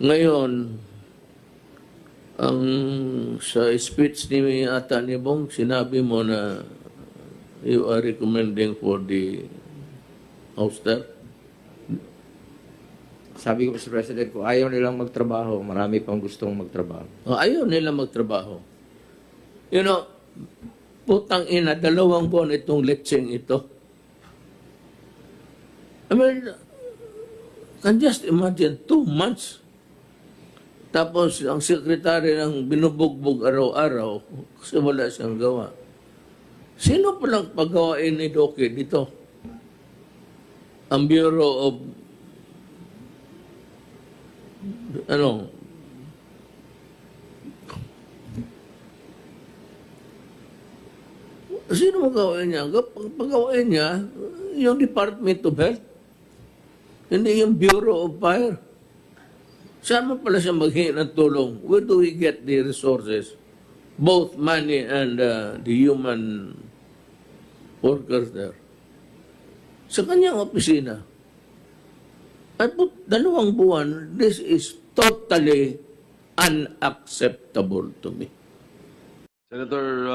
Ngayon, ang sa speech ni Bong, sinabi mo na you are recommending for the ouster. Sabi ko, Mr. President, kung ayaw nilang magtrabaho, marami pang gustong magtrabaho. Ayaw nila magtrabaho. You know, putang ina, 2 buwan itong letseng ito. I mean, can just imagine 2 months. Tapos ang sekretary ng binubugbog araw-araw kasi wala siyang gawa. Sino palang paggawain ni Doke dito? Ang Bureau of sino magawain niya? Pagawain niya yung Department of Health. Hindi yung Bureau of Fire. Saan mo pala siya maghingi ng tulong? Where do we get the resources? Both money and the human workers there. Sa kanyang opisina. At 2 buwan, this is totally unacceptable to me. Senator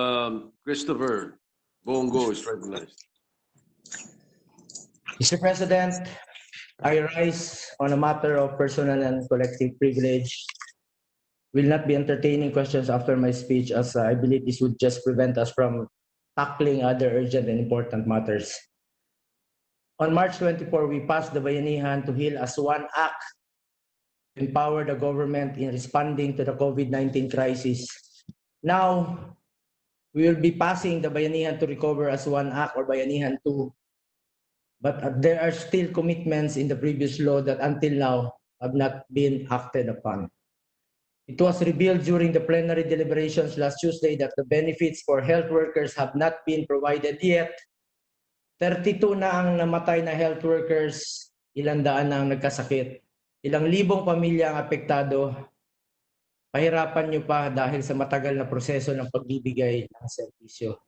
Christopher Bongo is recognized. Mr. President, I rise on a matter of personal and collective privilege. Will not be entertaining questions after my speech, as I believe this would just prevent us from tackling other urgent and important matters. On March 24, we passed the Bayanihan to Heal as One Act, empower the government in responding to the COVID-19 crisis. Now, we will be passing the Bayanihan to Recover as One Act, or Bayanihan 2. But there are still commitments in the previous law that until now have not been acted upon. It was revealed during the plenary deliberations last Tuesday that the benefits for health workers have not been provided yet. 32 na ang namatay na health workers, ilang daan na ang nagkasakit, ilang libong pamilya ang apektado. Pahirapan nyo pa dahil sa matagal na proseso ng pagbibigay ng serbisyo.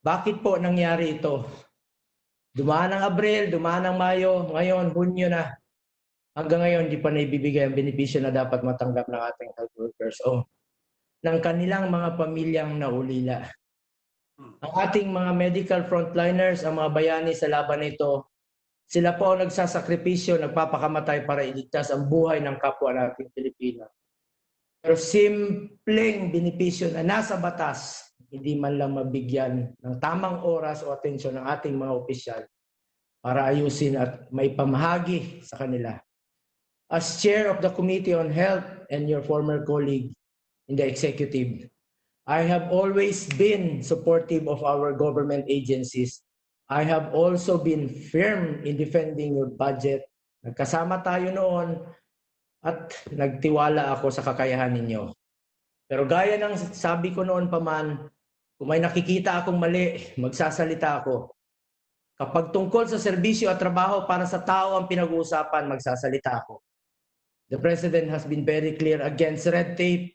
Bakit po nangyari ito? Dumaan ang Abril, dumaan ang Mayo, ngayon, Hunyo na. Hanggang ngayon, di pa naibibigay ang benepisyo na dapat matanggap ng ating health workers o ng kanilang mga pamilyang naulila. Ang ating mga medical frontliners, ang mga bayani sa laban nito, sila po ang nagsasakripisyo, nagpapakamatay para iligtas ang buhay ng kapwa nating Pilipino. Pero simpleng benepisyo na nasa batas, hindi man lang mabigyan ng tamang oras o atensyon ng ating mga opisyal para ayusin at may pamahagi sa kanila. As chair of the Committee on Health and your former colleague in the executive, I have always been supportive of our government agencies. I have also been firm in defending your budget. Nagkasama tayo noon at nagtiwala ako sa kakayahan ninyo. Pero gaya ng sabi ko noon pa man, kung may nakikita akong mali, magsasalita ako. Kapag tungkol sa serbisyo at trabaho para sa tao ang pinag-uusapan, magsasalita ako. The President has been very clear against red tape.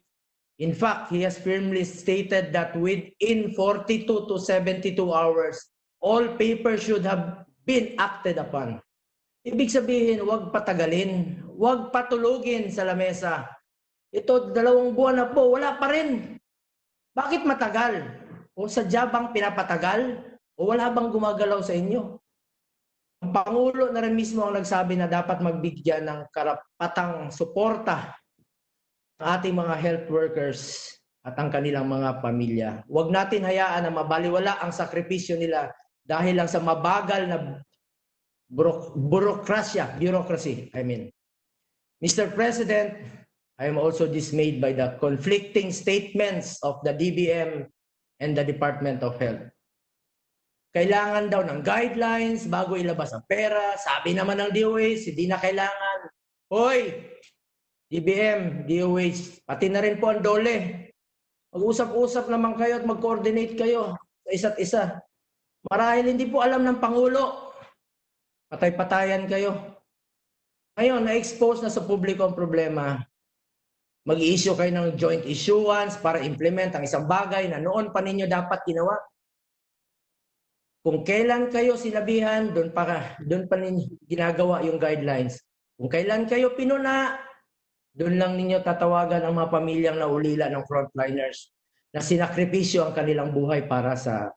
In fact, he has firmly stated that within 42 to 72 hours, all papers should have been acted upon. Ibig sabihin, huwag patagalin, huwag patulugin sa lamesa. Ito, 2 buwan na po, wala pa rin. Bakit matagal? O sadya bang pinapatagal? O wala bang gumagalaw sa inyo? Ang Pangulo na rin mismo ang nagsabi na dapat magbigyan ng karapatang suporta ang ating mga health workers at ang kanilang mga pamilya. Huwag natin hayaan na mabaliwala ang sakripisyo nila dahil lang sa mabagal na bureaucracy. Mr. President, I am also dismayed by the conflicting statements of the DBM and the Department of Health. Kailangan daw ng guidelines bago ilabas ang pera. Sabi naman ng DOH, hindi na kailangan. Hoy, DBM, DOH, pati na rin po ang Dole. Mag-usap-usap naman kayo at mag-coordinate kayo sa isa't isa. Marahil hindi po alam ng Pangulo. Patay-patayan kayo. Ngayon, na-expose na sa publiko ang problema. Mag-i-issue kayo ng joint issuance para implement ang isang bagay na noon pa ninyo dapat ginawa. Kung kailan kayo sinabihan, doon pa ninyo ginagawa yung guidelines. Kung kailan kayo pinuna, Doon lang ninyo tatawagan ang mga pamilyang naulila ng frontliners na sinakripisyo ang kanilang buhay para sa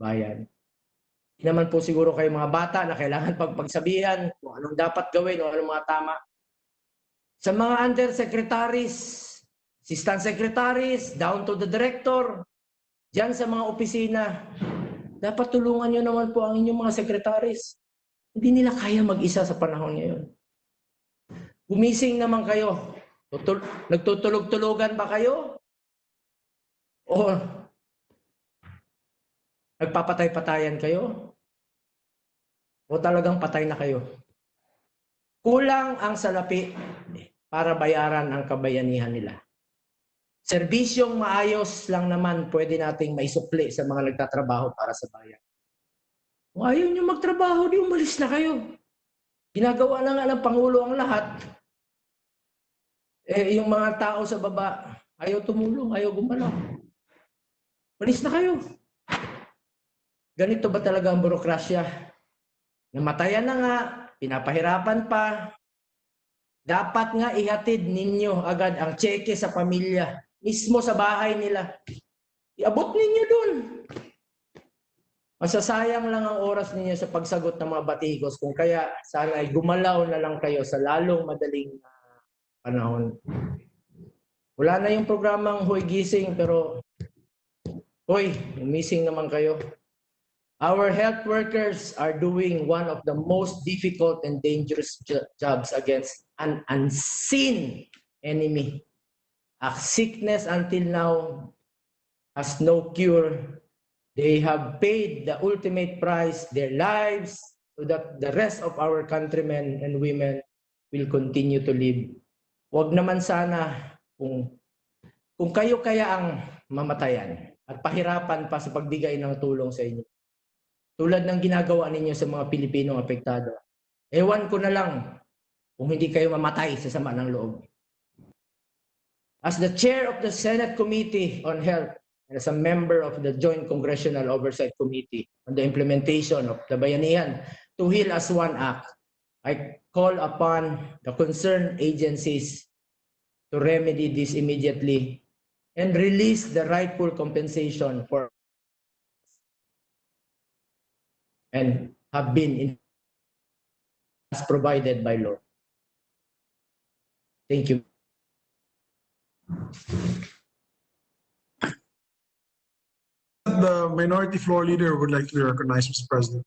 bayan. Hindi naman po siguro kayo mga bata na kailangan pagsabihan kung anong dapat gawin o anong mga tama. Sa mga undersecretaries, assistant secretaries, down to the director, dyan sa mga opisina, dapat tulungan nyo naman po ang inyong mga secretaries. Hindi nila kaya mag-isa sa panahon ngayon. Gumising naman kayo. Nagtutulog-tulogan ba kayo? O nagpapatay-patayan kayo? O talagang patay na kayo? Kulang ang salapi para bayaran ang kabayanihan nila. Serbisyong maayos lang naman pwede nating maisukli sa mga nagtatrabaho para sa bayan. Kung ayaw nyo magtrabaho, di umalis na kayo. Ginagawa na nga ng Pangulo ang lahat. Yung mga tao sa baba, ayaw tumulong, ayaw gumalaw. Umalis na kayo. Ganito ba talaga ang burokrasya? Namatayan na nga, pinapahirapan pa. Dapat nga ihatid ninyo agad ang cheque sa pamilya, mismo sa bahay nila. Iabot ninyo dun. Masasayang lang ang oras ninyo sa pagsagot ng mga batikos, kung kaya sana ay gumalaw na lang kayo sa lalong madaling panahon. Wala na yung programang Hoy Gising, pero hoy, missing naman kayo. Our health workers are doing one of the most difficult and dangerous jobs against an unseen enemy. A sickness until now has no cure. They have paid the ultimate price, their lives, so that the rest of our countrymen and women will continue to live. Huwag naman sana kung kayo kaya ang mamatayan at pahirapan pa sa pagbigay ng tulong sa inyo. Tulad ng ginagawa ninyo sa mga Pilipinong apektado. Ewan ko na lang kung hindi kayo mamatay sa sama ng loob. As the chair of the Senate Committee on Health, and as a member of the Joint Congressional Oversight Committee on the implementation of the Bayanihan to Heal as One Act, I call upon the concerned agencies to remedy this immediately and release the rightful compensation for and have been as provided by law. Thank you. The minority floor leader would like to be recognized, Mr. President.